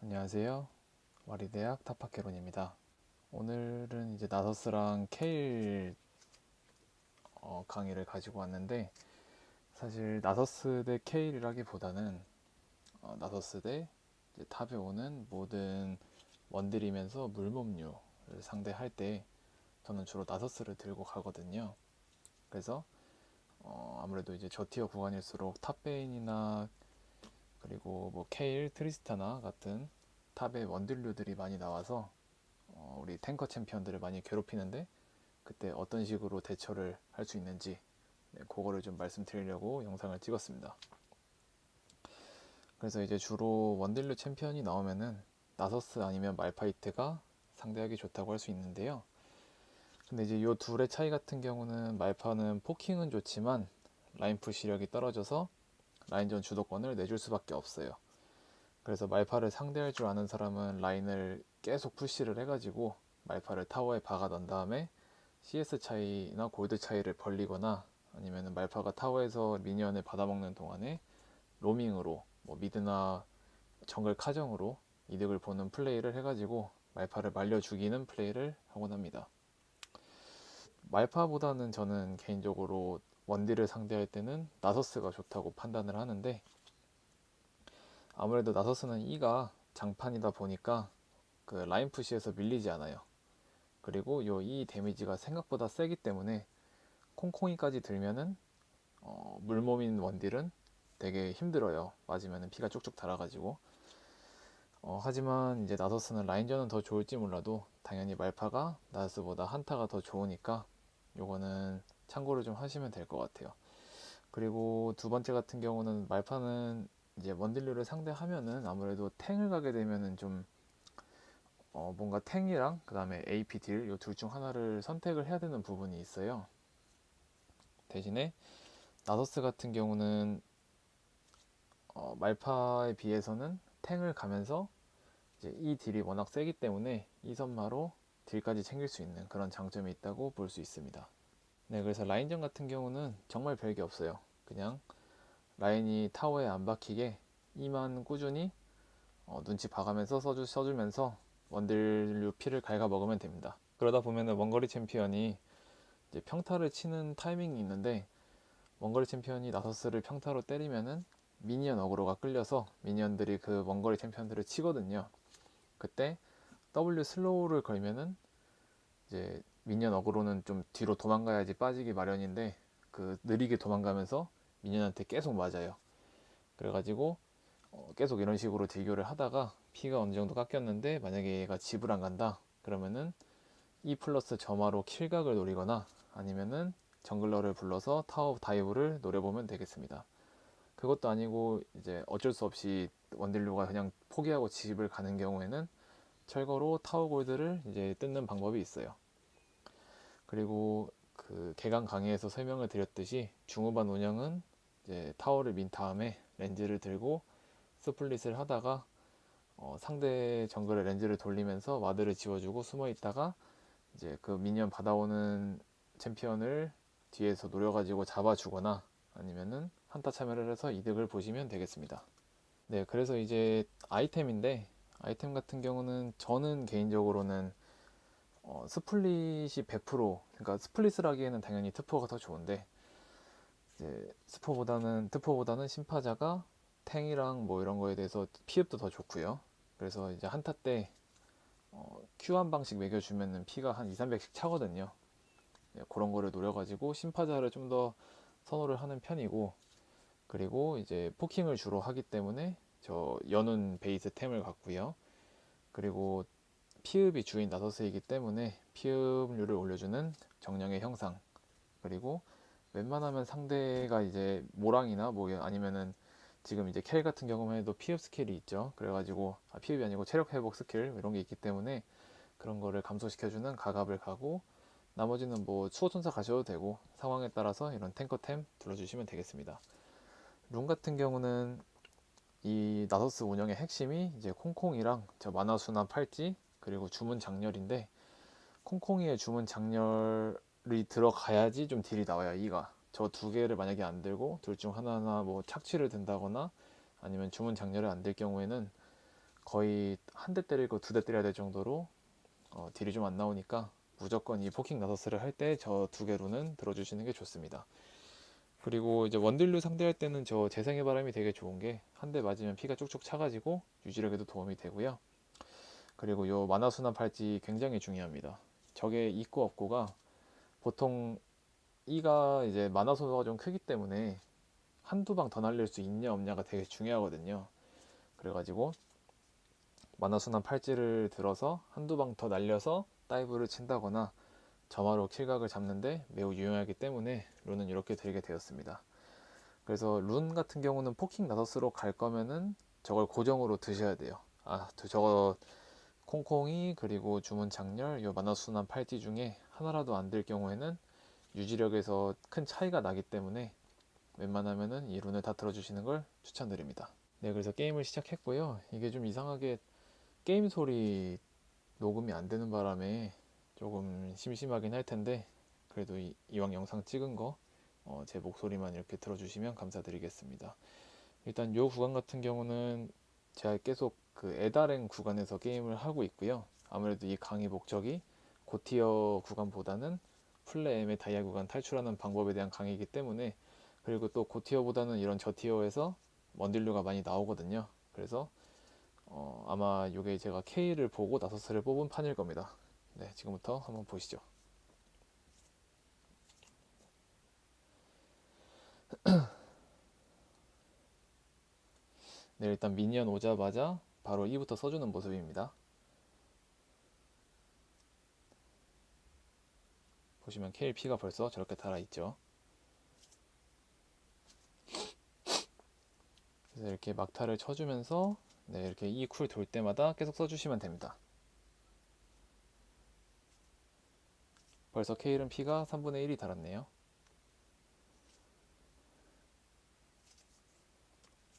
안녕하세요. 와리대학 타파케론입니다. 오늘은 이제 나서스랑 케일 강의를 가지고 왔는데, 사실 나서스 대 케일이라기보다는 나서스 대 이제 탑에 오는 모든 원딜이면서 물몸류를 상대할 때 저는 주로 나서스를 들고 가거든요. 그래서 아무래도 이제 저티어 구간일수록 탑베인이나 그리고 뭐 케일, 트리스타나 같은 탑의 원딜류들이 많이 나와서 우리 탱커 챔피언들을 많이 괴롭히는데, 그때 어떤 식으로 대처를 할 수 있는지, 그거를 좀 말씀드리려고 영상을 찍었습니다. 그래서 이제 주로 원딜류 챔피언이 나오면은 나서스 아니면 말파이트가 상대하기 좋다고 할 수 있는데요. 근데 이제 이 둘의 차이 같은 경우는, 말파는 포킹은 좋지만 라인 푸시력이 떨어져서 라인전 주도권을 내줄 수밖에 없어요. 그래서 말파를 상대할 줄 아는 사람은 라인을 계속 푸시를 해가지고 말파를 타워에 박아 넣은 다음에 CS 차이나 골드 차이를 벌리거나, 아니면 말파가 타워에서 미니언을 받아먹는 동안에 로밍으로 뭐 미드나 정글 카정으로 이득을 보는 플레이를 해가지고 말파를 말려 죽이는 플레이를 하곤 합니다. 말파보다는 저는 개인적으로 원딜을 상대할 때는 나서스가 좋다고 판단을 하는데, 아무래도 나서스는 E가 장판이다 보니까 그 라인 푸시에서 밀리지 않아요. 그리고 요 E 데미지가 생각보다 세기 때문에 콩콩이까지 들면은 물몸인 원딜은 되게 힘들어요. 맞으면 피가 쭉쭉 달아가지고. 하지만 이제 나서스는 라인전은 더 좋을지 몰라도 당연히 말파가 나서스보다 한타가 더 좋으니까 요거는 참고를 좀 하시면 될 것 같아요. 그리고 두 번째 같은 경우는, 말파는 이제 원딜류를 상대하면은 아무래도 탱을 가게 되면은 좀 뭔가 탱이랑 그 다음에 AP 딜 요 둘 중 하나를 선택을 해야 되는 부분이 있어요. 대신에 나서스 같은 경우는 말파에 비해서는 탱을 가면서 이제 이 딜이 워낙 세기 때문에 이 선마로 딜까지 챙길 수 있는 그런 장점이 있다고 볼 수 있습니다. 네, 그래서 라인전 같은 경우는 정말 별게 없어요. 그냥 라인이 타워에 안 박히게 이만 꾸준히 눈치 봐가면서 써주면서 원딜류 피를 갉아 먹으면 됩니다. 그러다 보면은 원거리 챔피언이 이제 평타를 치는 타이밍이 있는데, 원거리 챔피언이 나서스를 평타로 때리면은 미니언 어그로가 끌려서 미니언들이 그 원거리 챔피언들을 치거든요. 그때 W 슬로우를 걸면은 이제 미니언 어그로는 좀 뒤로 도망가야지 빠지기 마련인데, 그 느리게 도망가면서 미니언한테 계속 맞아요. 그래가지고 계속 이런 식으로 딜교를 하다가 피가 어느 정도 깎였는데, 만약에 얘가 집을 안 간다 그러면은 E 플러스 점화로 킬각을 노리거나, 아니면은 정글러를 불러서 타워 다이브를 노려보면 되겠습니다. 그것도 아니고 이제 어쩔 수 없이 원딜류가 그냥 포기하고 집을 가는 경우에는 철거로 타워 골드를 이제 뜯는 방법이 있어요. 그리고 그 개강 강의에서 설명을 드렸듯이 중후반 운영은 이제 타워를 민 다음에 렌즈를 들고 스플릿을 하다가 상대 정글의 렌즈를 돌리면서 와드를 지워주고 숨어 있다가 이제 그 미니언 받아오는 챔피언을 뒤에서 노려가지고 잡아주거나, 아니면은 한타 참여를 해서 이득을 보시면 되겠습니다. 네, 그래서 이제 아이템인데, 아이템 같은 경우는 저는 개인적으로는 스플릿이 100%, 그러니까 스플릿을 하기에는 당연히 트포가 더 좋은데, 이제 트포보다는 심파자가 탱이랑 뭐 이런 거에 대해서 피흡도 더 좋고요. 그래서 이제 한타 때 Q 한 방씩 매겨주면은 피가 한 2, 300씩 차거든요. 네, 그런 거를 노려가지고 심파자를 좀 더 선호를 하는 편이고, 그리고 이제 포킹을 주로 하기 때문에 저 연운 베이스 템을 갖고요. 그리고 피읍이 주인 나서스이기 때문에 피읍률을 올려주는 정령의 형상, 그리고 웬만하면 상대가 이제 모랑이나 뭐 아니면은 지금 이제 켈 같은 경우만 해도 피읍 스킬이 있죠. 그래가지고 피읍이 아니고 체력 회복 스킬 이런 게 있기 때문에 그런 거를 감소시켜주는 가갑을 가고, 나머지는 뭐 수호천사 가셔도 되고 상황에 따라서 이런 탱커템 둘러주시면 되겠습니다. 룬 같은 경우는 이 나서스 운영의 핵심이 이제 콩콩이랑 저 만화수나 팔찌 그리고 주문 장렬인데, 콩콩이의 주문 장렬이 들어가야지 좀 딜이 나와요. 이가 저 두 개를 만약에 안 들고 둘 중 하나나 뭐 착취를 든다거나 아니면 주문 장렬을 안 들 경우에는 거의 한 대 때리고 두 대 때려야 될 정도로 딜이 좀 안 나오니까 무조건 이 포킹 나서스를 할 때 저 두 개 룬은 들어주시는 게 좋습니다. 그리고 이제 원딜류 상대할 때는 저 재생의 바람이 되게 좋은 게 한 대 맞으면 피가 쭉쭉 차가지고 유지력에도 도움이 되고요. 그리고 요 만화 순환 팔찌 굉장히 중요합니다. 적의 있고 없고가 보통 이가 이제 만화 소모가 좀 크기 때문에 한두 방 더 날릴 수 있냐 없냐가 되게 중요하거든요. 그래가지고 만화 순환 팔찌를 들어서 한두 방 더 날려서 다이브를 친다거나 점화로 킬각을 잡는데 매우 유용하기 때문에 룬은 이렇게 들게 되었습니다. 그래서 룬 같은 경우는 포킹 나서스로 갈 거면은 저걸 고정으로 드셔야 돼요. 저거 콩콩이 그리고 주문 장렬 요 만화 순환 팔찌 중에 하나라도 안 될 경우에는 유지력에서 큰 차이가 나기 때문에 웬만하면은 이 룬을 다 들어주시는 걸 추천드립니다. 네, 그래서 게임을 시작했고요. 이게 좀 이상하게 게임 소리 녹음이 안 되는 바람에 조금 심심하긴 할 텐데 그래도 이왕 영상 찍은 거 제 목소리만 이렇게 들어주시면 감사드리겠습니다. 일단 요 구간 같은 경우는 제가 계속 그 에다랭 구간에서 게임을 하고 있고요. 아무래도 이 강의 목적이 고티어 구간보다는 플레엠의 다이아 구간 탈출하는 방법에 대한 강의이기 때문에 그리고 또 고티어보다는 이런 저티어에서 먼딜류가 많이 나오거든요. 그래서 아마 이게 제가 K를 보고 나서스를 뽑은 판일 겁니다. 네, 지금부터 한번 보시죠. 네, 일단 미니언 오자마자 바로 E부터 써주는 모습입니다. 보시면 KLP가 벌써 저렇게 달아있죠. 그래서 이렇게 막타를 쳐주면서 네, 이렇게 E 쿨 돌 때마다 계속 써주시면 됩니다. 벌써 K는 P가 3분의 1이 달았네요.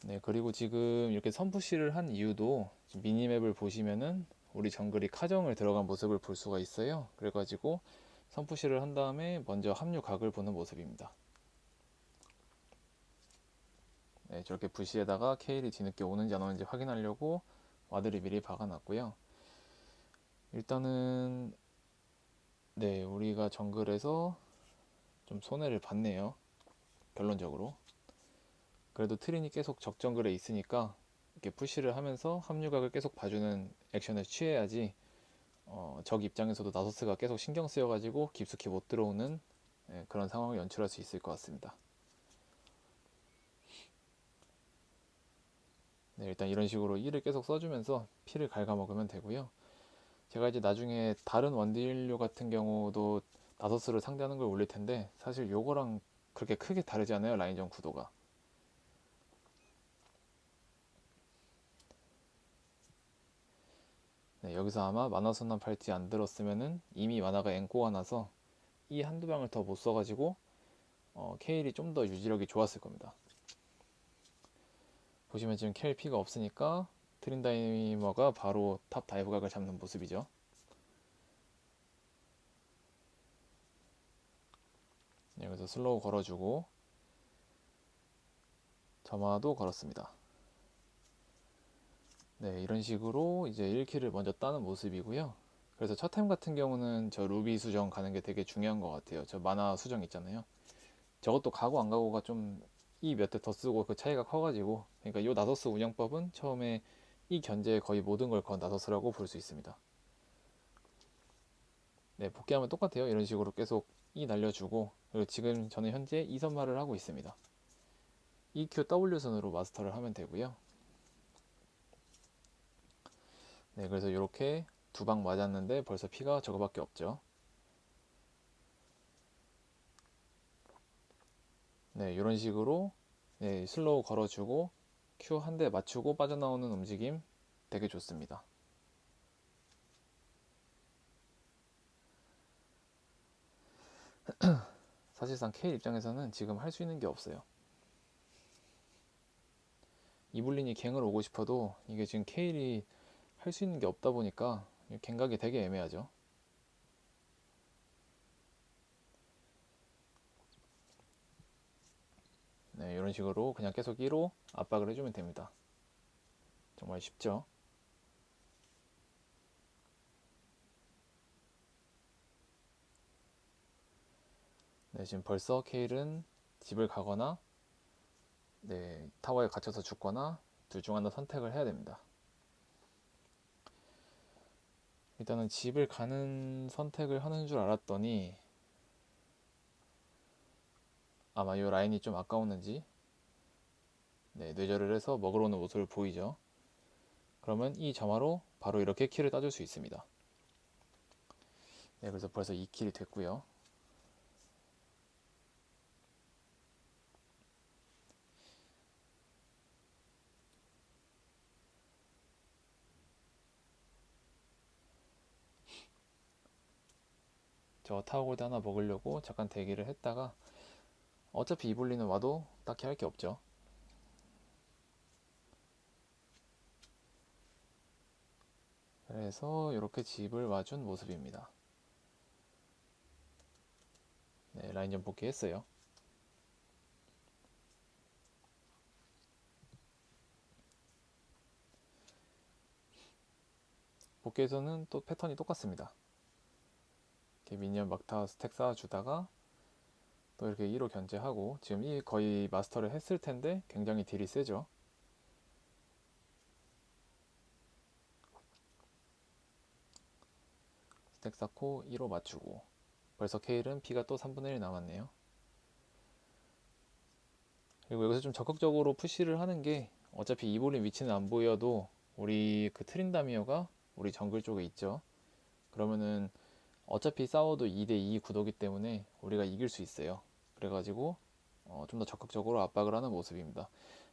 네, 그리고 지금 이렇게 선푸시를 한 이유도 미니맵을 보시면은 우리 정글이 카정을 들어간 모습을 볼 수가 있어요. 그래가지고 선푸시를 한 다음에 먼저 합류 각을 보는 모습입니다. 네, 저렇게 부시에다가 케일이 뒤늦게 오는지 안 오는지 확인하려고 와드를 미리 박아놨고요. 일단은 네, 우리가 정글에서 좀 손해를 봤네요. 결론적으로. 그래도 트린이 계속 적정글에 있으니까 이렇게 푸시를 하면서 합류각을 계속 봐주는 액션을 취해야지 적 입장에서도 나소스가 계속 신경 쓰여가지고 깊숙이 못 들어오는 그런 상황을 연출할 수 있을 것 같습니다. 네, 일단 이런 식으로 E를 계속 써주면서 P를 갉아먹으면 되고요. 제가 이제 나중에 다른 원딜류 같은 경우도 나소스를 상대하는 걸 올릴 텐데 사실 요거랑 그렇게 크게 다르지 않아요. 라인전 구도가. 네, 여기서 아마 만화 순환 팔찌 안 들었으면은 이미 만화가 앵꼬가 나서 이 한두 방을 더 못 써가지고 케일이 좀 더 유지력이 좋았을 겁니다. 보시면 지금 KLP가 없으니까 트린다이머가 바로 탑 다이브 각을 잡는 모습이죠. 네, 여기서 슬로우 걸어주고 점화도 걸었습니다. 네, 이런 식으로 이제 1킬을 먼저 따는 모습이고요. 그래서 첫 템 같은 경우는 저 루비 수정 가는 게 되게 중요한 것 같아요. 저 만화 수정 있잖아요. 저것도 가고 안 가고가 좀 이 몇 대 더 쓰고 그 차이가 커가지고 그러니까 요 나서스 운영법은 처음에 이 견제에 거의 모든 걸 건 나서스라고 볼 수 있습니다. 네, 복귀하면 똑같아요. 이런 식으로 계속 이 날려주고 그리고 지금 저는 현재 2선마를 하고 있습니다. EQ W선으로 마스터를 하면 되고요. 네, 그래서 이렇게 두 방 맞았는데 벌써 피가 저거밖에 없죠. 네, 이런 식으로 네, 슬로우 걸어주고 Q 한 대 맞추고 빠져나오는 움직임 되게 좋습니다. 사실상 K 입장에서는 지금 할 수 있는 게 없어요. 이블린이 갱을 오고 싶어도 이게 지금 K이 할 수 있는 게 없다 보니까 갱각이 되게 애매하죠. 네, 이런 식으로 그냥 계속 1호 압박을 해주면 됩니다. 정말 쉽죠. 네, 지금 벌써 케일은 집을 가거나 네, 타워에 갇혀서 죽거나 둘 중 하나 선택을 해야 됩니다. 일단은 집을 가는 선택을 하는 줄 알았더니 아마 이 라인이 좀 아까웠는지 네, 뇌절을 해서 먹으러 오는 모습을 보이죠. 그러면 이 점화로 바로 이렇게 킬을 따줄 수 있습니다. 네, 그래서 벌써 2킬이 됐고요. 저 타워골드 하나 먹으려고 잠깐 대기를 했다가 어차피 이블리는 와도 딱히 할 게 없죠. 그래서 이렇게 집을 와준 모습입니다. 네, 라인전 복귀했어요. 복귀에서는 또 패턴이 똑같습니다. 이렇게 미니언 막타 스택 쌓아주다가 또 이렇게 2로 견제하고 지금 이 거의 마스터를 했을 텐데 굉장히 딜이 세죠. 스택 쌓고 2로 맞추고 벌써 케일은 피가 또 3분의 1 남았네요. 그리고 여기서 좀 적극적으로 푸시를 하는 게 어차피 이블린 위치는 안 보여도 우리 그 트린다미어가 우리 정글 쪽에 있죠. 그러면은 어차피 싸워도 2대2 구도기 때문에 우리가 이길 수 있어요. 그래가지고 좀 더 적극적으로 압박을 하는 모습입니다.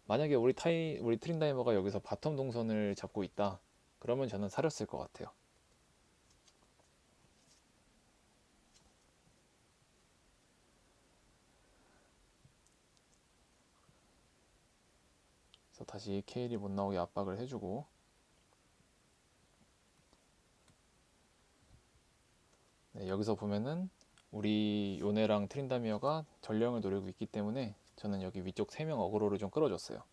만약에 우리 트린다이머가 여기서 바텀 동선을 잡고 있다. 그러면 저는 사렸을 것 같아요. 그래서 다시 케일이 못 나오게 압박을 해주고 네, 여기서 보면은 우리 요네랑 트린다미어가 전령을 노리고 있기 때문에 저는 여기 위쪽 3명 어그로를 좀 끌어줬어요.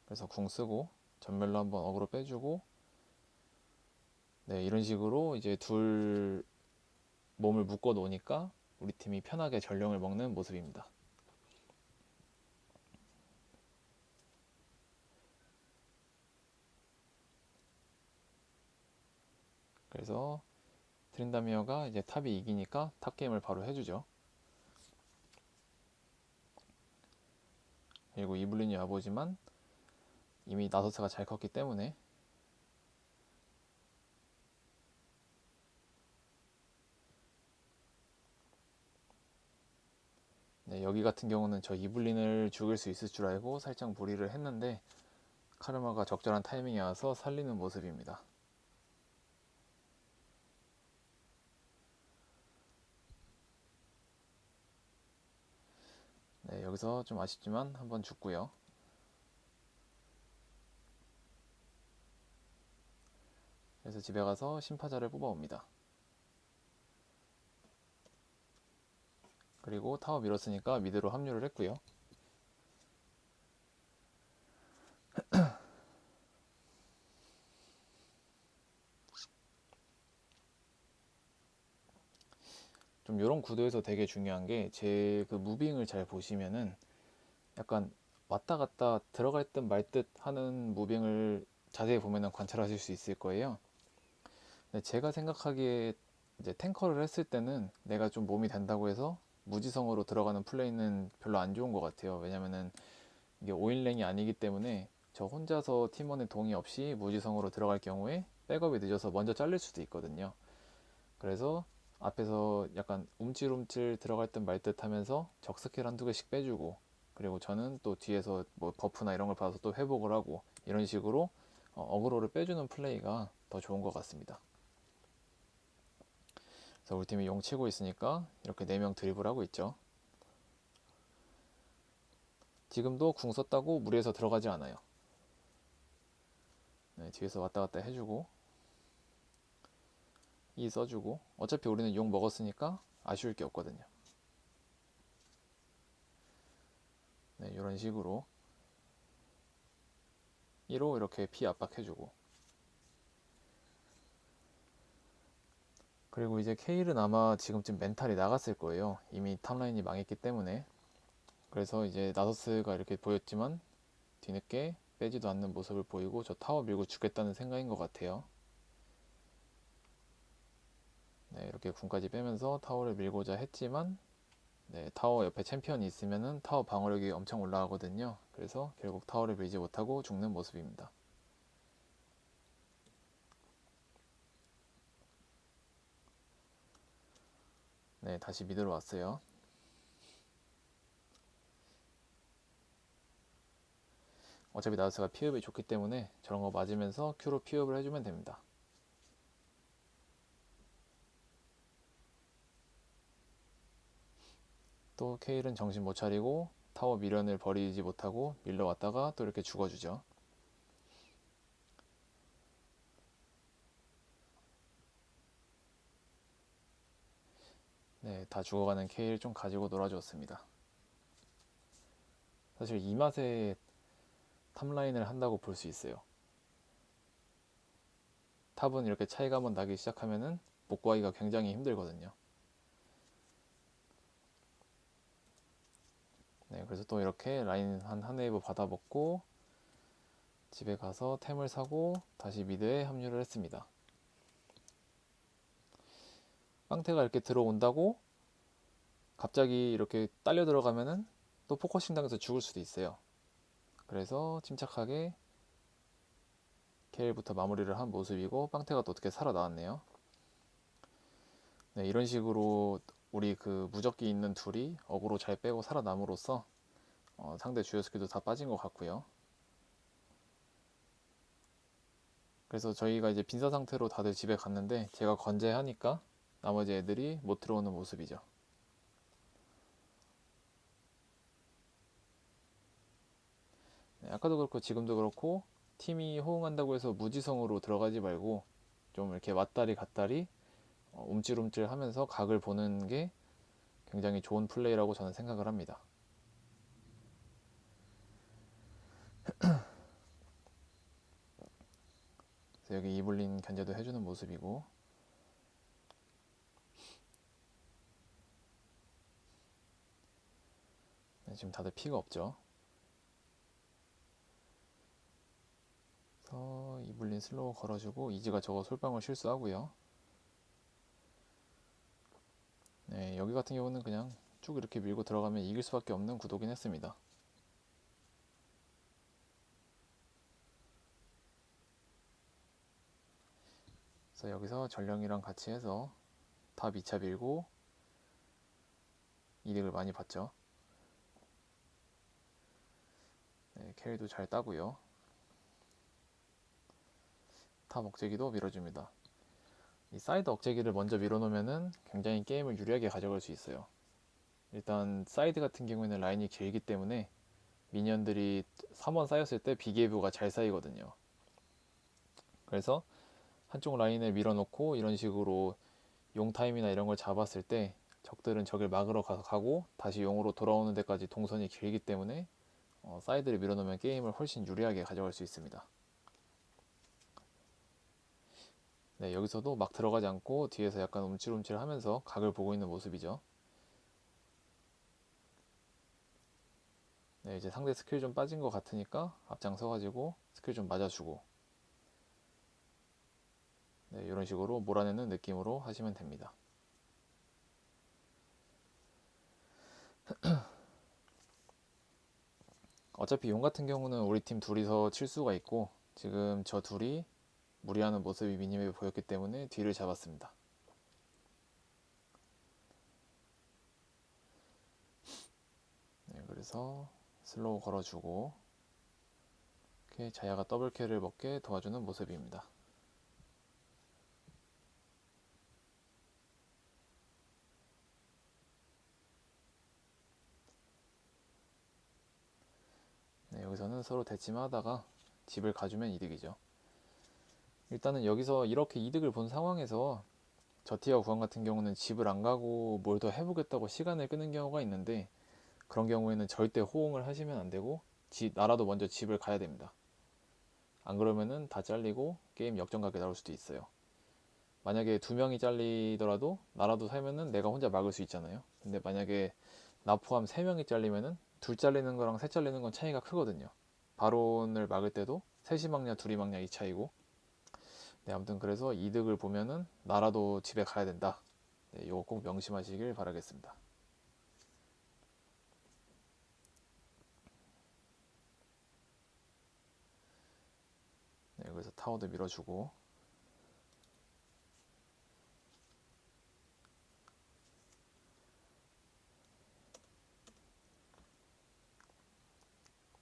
그래서 궁 쓰고 전멸로 한번 어그로 빼주고 네, 이런 식으로 이제 둘 몸을 묶어 놓으니까 우리 팀이 편하게 전령을 먹는 모습입니다. 그래서 트린다미어가 이제 탑이 이기니까 탑 게임을 바로 해주죠. 그리고 이블린이 와보지만 이미 나서스가 잘 컸기 때문에 네, 여기 같은 경우는 저 이블린을 죽일 수 있을 줄 알고 살짝 무리를 했는데 카르마가 적절한 타이밍에 와서 살리는 모습입니다. 네, 여기서 좀 아쉽지만 한번 죽고요. 그래서 집에 가서 심파자를 뽑아옵니다. 그리고 타워 밀었으니까 미드로 합류를 했고요. 좀 이런 구도에서 되게 중요한 게 제 그 무빙을 잘 보시면은 약간 왔다 갔다 들어갈 듯 말 듯 하는 무빙을 자세히 보면은 관찰하실 수 있을 거예요. 근데 제가 생각하기에 이제 탱커를 했을 때는 내가 좀 몸이 된다고 해서 무지성으로 들어가는 플레이는 별로 안 좋은 것 같아요. 왜냐면은 이게 5인랭이 아니기 때문에 저 혼자서 팀원의 동의 없이 무지성으로 들어갈 경우에 백업이 늦어서 먼저 잘릴 수도 있거든요. 그래서 앞에서 약간 움찔움찔 들어갈 듯 말 듯 하면서 적 스킬 한두 개씩 빼주고 그리고 저는 또 뒤에서 뭐 버프나 이런 걸 받아서 또 회복을 하고 이런 식으로 어그로를 빼주는 플레이가 더 좋은 것 같습니다. 그래서 우리 팀이 용 치고 있으니까 이렇게 4명 드리블 하고 있죠. 지금도 궁 썼다고 무리해서 들어가지 않아요. 네, 뒤에서 왔다 갔다 해주고 이 써주고 어차피 우리는 용 먹었으니까 아쉬울 게 없거든요. 네, 이런 식으로 1호 이렇게 피 압박해주고 그리고 이제 케일은 아마 지금쯤 멘탈이 나갔을 거예요. 이미 탑라인이 망했기 때문에. 그래서 이제 나서스가 이렇게 보였지만 뒤늦게 빼지도 않는 모습을 보이고 저 타워 밀고 죽겠다는 생각인 것 같아요. 네, 이렇게 궁까지 빼면서 타워를 밀고자 했지만 네, 타워 옆에 챔피언이 있으면은 타워 방어력이 엄청 올라가거든요. 그래서 결국 타워를 밀지 못하고 죽는 모습입니다. 네, 다시 미드로 왔어요. 어차피 나우스가 피업이 좋기 때문에 저런 거 맞으면서 Q로 피업을 해주면 됩니다. 또 케일은 정신 못 차리고 타워 미련을 버리지 못하고 밀러왔다가 또 이렇게 죽어주죠. 네, 다 죽어가는 케일 좀 가지고 놀아주었습니다. 사실 이 맛에 탑라인을 한다고 볼 수 있어요. 탑은 이렇게 차이가 한번 나기 시작하면은 못 구하기가 굉장히 힘들거든요. 네, 그래서 또 이렇게 라인 한 웨이브 받아먹고 집에 가서 템을 사고 다시 미드에 합류를 했습니다. 빵태가 이렇게 들어온다고 갑자기 이렇게 딸려 들어가면은 또 포커싱 당해서 죽을 수도 있어요. 그래서 침착하게 케일부터 마무리를 한 모습이고 빵태가 또 어떻게 살아나왔네요. 네, 이런 식으로 우리 그 무적기 있는 둘이 어그로 잘 빼고 살아남으로써 상대 주요 스킬도 다 빠진 것 같고요. 그래서 저희가 이제 빈사 상태로 다들 집에 갔는데 제가 건재하니까 나머지 애들이 못 들어오는 모습이죠. 네, 아까도 그렇고 지금도 그렇고 팀이 호응한다고 해서 무지성으로 들어가지 말고 좀 이렇게 왔다리 갔다리 움찔움찔 하면서 각을 보는 게 굉장히 좋은 플레이라고 저는 생각을 합니다. 그래서 여기 이블린 견제도 해주는 모습이고 네, 지금 다들 피가 없죠. 그래서 이블린 슬로우 걸어주고 이즈가 저거 솔방울 실수하고요. 네, 여기 같은 경우는 그냥 쭉 이렇게 밀고 들어가면 이길 수밖에 없는 구도긴 했습니다. 그래서 여기서 전령이랑 같이 해서 다 2차 밀고 이득을 많이 봤죠. 네, 캐리도 잘 따고요. 탑 억제기도 밀어줍니다. 이 사이드 억제기를 먼저 밀어놓으면은 굉장히 게임을 유리하게 가져갈 수 있어요. 일단 사이드 같은 경우에는 라인이 길기 때문에 미니언들이 3원 쌓였을 때 비계부가 잘 쌓이거든요. 그래서 한쪽 라인을 밀어놓고 이런 식으로 용 타임이나 이런 걸 잡았을 때 적들은 적을 막으러 가고 다시 용으로 돌아오는 데까지 동선이 길기 때문에 사이드를 밀어놓으면 게임을 훨씬 유리하게 가져갈 수 있습니다. 네, 여기서도 막 들어가지 않고 뒤에서 약간 움찔움찔 하면서 각을 보고 있는 모습이죠. 네, 이제 상대 스킬 좀 빠진 것 같으니까 앞장서가지고 스킬 좀 맞아주고 네, 이런 식으로 몰아내는 느낌으로 하시면 됩니다. 어차피 용 같은 경우는 우리 팀 둘이서 칠 수가 있고 지금 저 둘이 무리하는 모습이 미니맵에 보였기 때문에 뒤를 잡았습니다. 네, 그래서 슬로우 걸어주고 이렇게 자야가 더블킬을 먹게 도와주는 모습입니다. 네, 여기서는 서로 대치하다가 집을 가주면 이득이죠. 일단은 여기서 이렇게 이득을 본 상황에서 저티어 구간 같은 경우는 집을 안 가고 뭘 더 해보겠다고 시간을 끄는 경우가 있는데 그런 경우에는 절대 호응을 하시면 안 되고 나라도 먼저 집을 가야 됩니다. 안 그러면은 다 잘리고 게임 역전각이 나올 수도 있어요. 만약에 두 명이 잘리더라도 나라도 살면은 내가 혼자 막을 수 있잖아요. 근데 만약에 나 포함 세 명이 잘리면은 둘 잘리는 거랑 셋 잘리는 건 차이가 크거든요. 바론을 막을 때도 셋이 막냐 둘이 막냐 이 차이고. 네, 아무튼 그래서 이득을 보면은 나라도 집에 가야 된다. 네, 이거 꼭 명심하시길 바라겠습니다. 네, 그래서 타워도 밀어주고.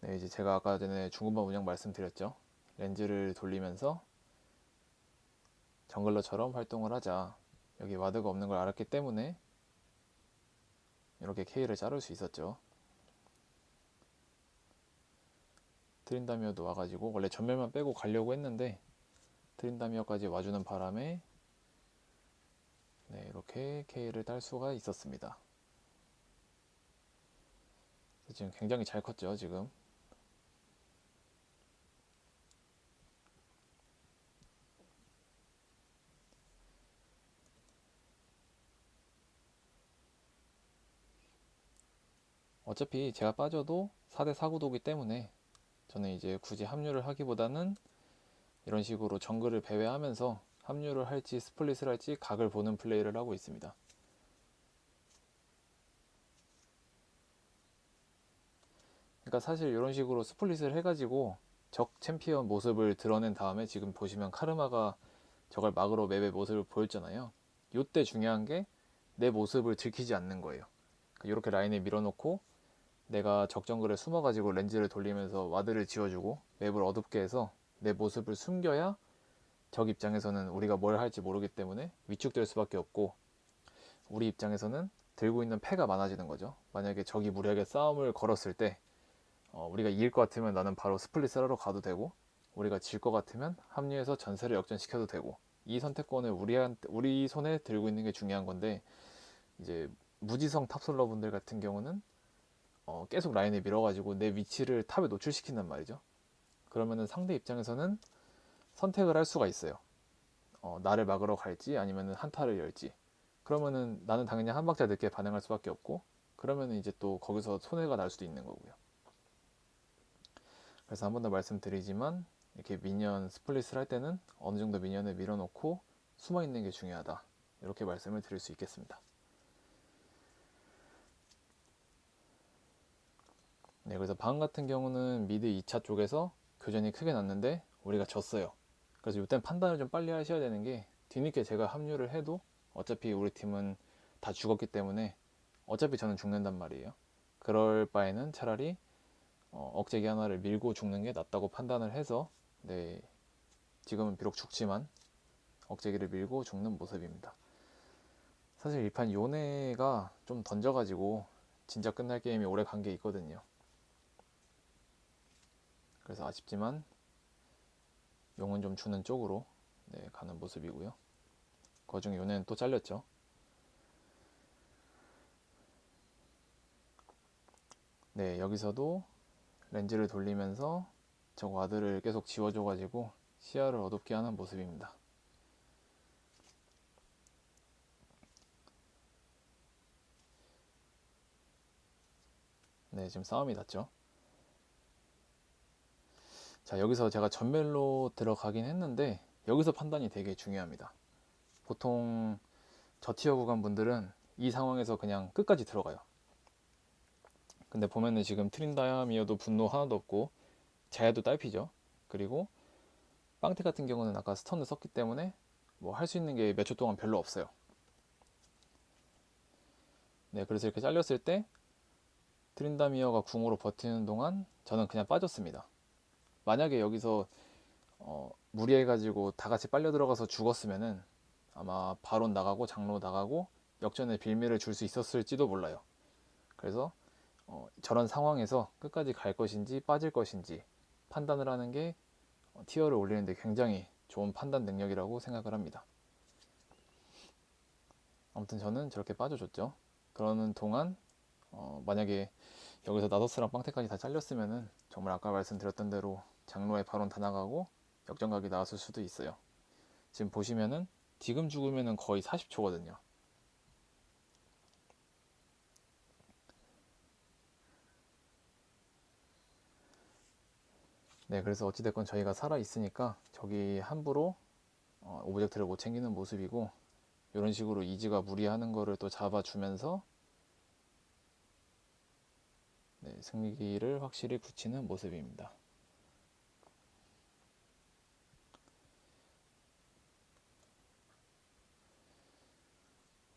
네, 이제 제가 아까 전에 중급만 운영 말씀드렸죠. 렌즈를 돌리면서 정글러처럼 활동을 하자. 여기 와드가 없는 걸 알았기 때문에 이렇게 K를 자를 수 있었죠. 트린다미어도 와가지고 원래 전멸만 빼고 가려고 했는데 트린다미어까지 와주는 바람에 네, 이렇게 K를 딸 수가 있었습니다. 지금 굉장히 잘 컸죠, 지금. 어차피 제가 빠져도 4대 4 구도기 때문에 저는 이제 굳이 합류를 하기보다는 이런 식으로 정글을 배회하면서 합류를 할지 스플릿을 할지 각을 보는 플레이를 하고 있습니다. 그러니까 사실 이런 식으로 스플릿을 해가지고 적 챔피언 모습을 드러낸 다음에 지금 보시면 카르마가 저걸 막으로 맵의 모습을 보였잖아요. 이때 중요한 게 내 모습을 들키지 않는 거예요. 이렇게 라인에 밀어놓고 내가 적정글에 숨어가지고 렌즈를 돌리면서 와드를 지워주고 맵을 어둡게 해서 내 모습을 숨겨야 적 입장에서는 우리가 뭘 할지 모르기 때문에 위축될 수밖에 없고, 우리 입장에서는 들고 있는 패가 많아지는 거죠. 만약에 적이 무리하게 싸움을 걸었을 때 우리가 이길 것 같으면 나는 바로 스플릿을 하러 가도 되고, 우리가 질 것 같으면 합류해서 전세를 역전시켜도 되고, 이 선택권을 우리 손에 들고 있는 게 중요한 건데, 이제 무지성 탑솔러 분들 같은 경우는 계속 라인에 밀어가지고 내 위치를 탑에 노출시킨단 말이죠. 그러면은 상대 입장에서는 선택을 할 수가 있어요. 나를 막으러 갈지 아니면 한타를 열지. 그러면은 나는 당연히 한 박자 늦게 반응할 수밖에 없고, 그러면은 이제 또 거기서 손해가 날 수도 있는 거고요. 그래서 한 번 더 말씀드리지만, 이렇게 미니언 스플릿을 할 때는 어느 정도 미니언을 밀어놓고 숨어 있는 게 중요하다. 이렇게 말씀을 드릴 수 있겠습니다. 네, 그래서 방 같은 경우는 미드 2차 쪽에서 교전이 크게 났는데 우리가 졌어요. 그래서 이땐 판단을 좀 빨리 하셔야 되는 게, 뒤늦게 제가 합류를 해도 어차피 우리 팀은 다 죽었기 때문에 어차피 저는 죽는단 말이에요. 그럴 바에는 차라리 억제기 하나를 밀고 죽는 게 낫다고 판단을 해서, 네, 지금은 비록 죽지만 억제기를 밀고 죽는 모습입니다. 사실 이 판 요네가 좀 던져가지고 진짜 끝날 게임이 오래 간 게 있거든요. 그래서 아쉽지만 용은 좀 주는 쪽으로 네, 가는 모습이고요. 그 와중에 요네는 또 잘렸죠. 네, 여기서도 렌즈를 돌리면서 저 와드를 계속 지워줘가지고 시야를 어둡게 하는 모습입니다. 네, 지금 싸움이 났죠. 자, 여기서 제가 전멸로 들어가긴 했는데 여기서 판단이 되게 중요합니다. 보통 저티어 구간 분들은 이 상황에서 그냥 끝까지 들어가요. 근데 보면은 지금 트린다미어도 분노 하나도 없고 자야도 딸피죠. 그리고 빵태 같은 경우는 아까 스턴을 썼기 때문에 뭐 할 수 있는 게 몇 초 동안 별로 없어요. 네, 그래서 이렇게 잘렸을 때 트린다미어가 궁으로 버티는 동안 저는 그냥 빠졌습니다. 만약에 여기서 무리해가지고 다 같이 빨려 들어가서 죽었으면은 아마 바론 나가고 장로 나가고 역전의 빌미를 줄 수 있었을지도 몰라요. 그래서 저런 상황에서 끝까지 갈 것인지 빠질 것인지 판단을 하는 게 티어를 올리는데 굉장히 좋은 판단 능력이라고 생각을 합니다. 아무튼 저는 저렇게 빠져줬죠. 그러는 동안 만약에 여기서 나서스랑 빵태까지 다 잘렸으면은 정말 아까 말씀드렸던 대로 장로의 바론 다 나가고 역전각이 나왔을 수도 있어요. 지금 보시면은 지금 죽으면은 거의 40초거든요. 네, 그래서 어찌됐건 저희가 살아있으니까 저기 함부로 오브젝트를 못 챙기는 모습이고, 이런 식으로 이즈가 무리하는 거를 또 잡아주면서 네, 승리기를 확실히 굳히는 모습입니다.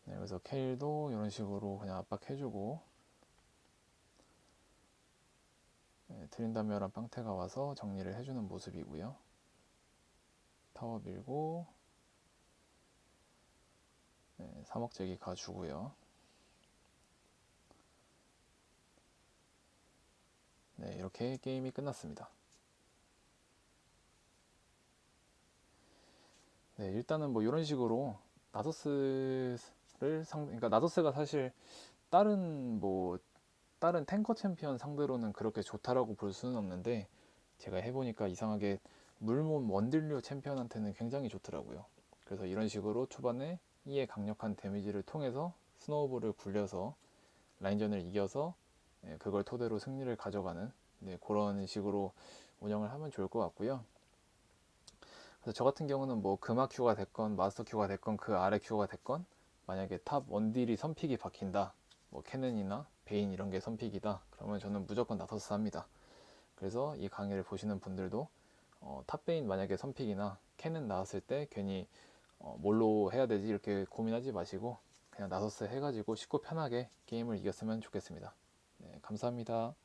네, 그래서 케일도 이런 식으로 그냥 압박해주고, 네, 트린다메어랑 빵테가 와서 정리를 해주는 모습이고요. 타워 밀고, 네, 3억제기 가주고요. 네, 이렇게 게임이 끝났습니다. 네, 일단은 뭐 이런 식으로 나서스를 그러니까 나서스가 사실 다른 뭐 다른 탱커 챔피언 상대로는 그렇게 좋다라고 볼 수는 없는데, 제가 해보니까 이상하게 물몸 원딜류 챔피언한테는 굉장히 좋더라고요. 그래서 이런 식으로 초반에 이의 강력한 데미지를 통해서 스노우볼을 굴려서 라인전을 이겨서 그걸 토대로 승리를 가져가는 그런 식으로 운영을 하면 좋을 것 같고요. 그래서 저 같은 경우는 뭐 금화 큐가 됐건 마스터 큐가 됐건 그 아래 큐가 됐건, 만약에 탑 원딜이 선픽이 박힌다, 뭐 캐넨이나 베인 이런 게 선픽이다, 그러면 저는 무조건 나서스 합니다. 그래서 이 강의를 보시는 분들도 탑베인 만약에 선픽이나 캐넨 나왔을 때 괜히 뭘로 해야 되지 이렇게 고민하지 마시고 그냥 나서스 해가지고 쉽고 편하게 게임을 이겼으면 좋겠습니다. 네, 감사합니다.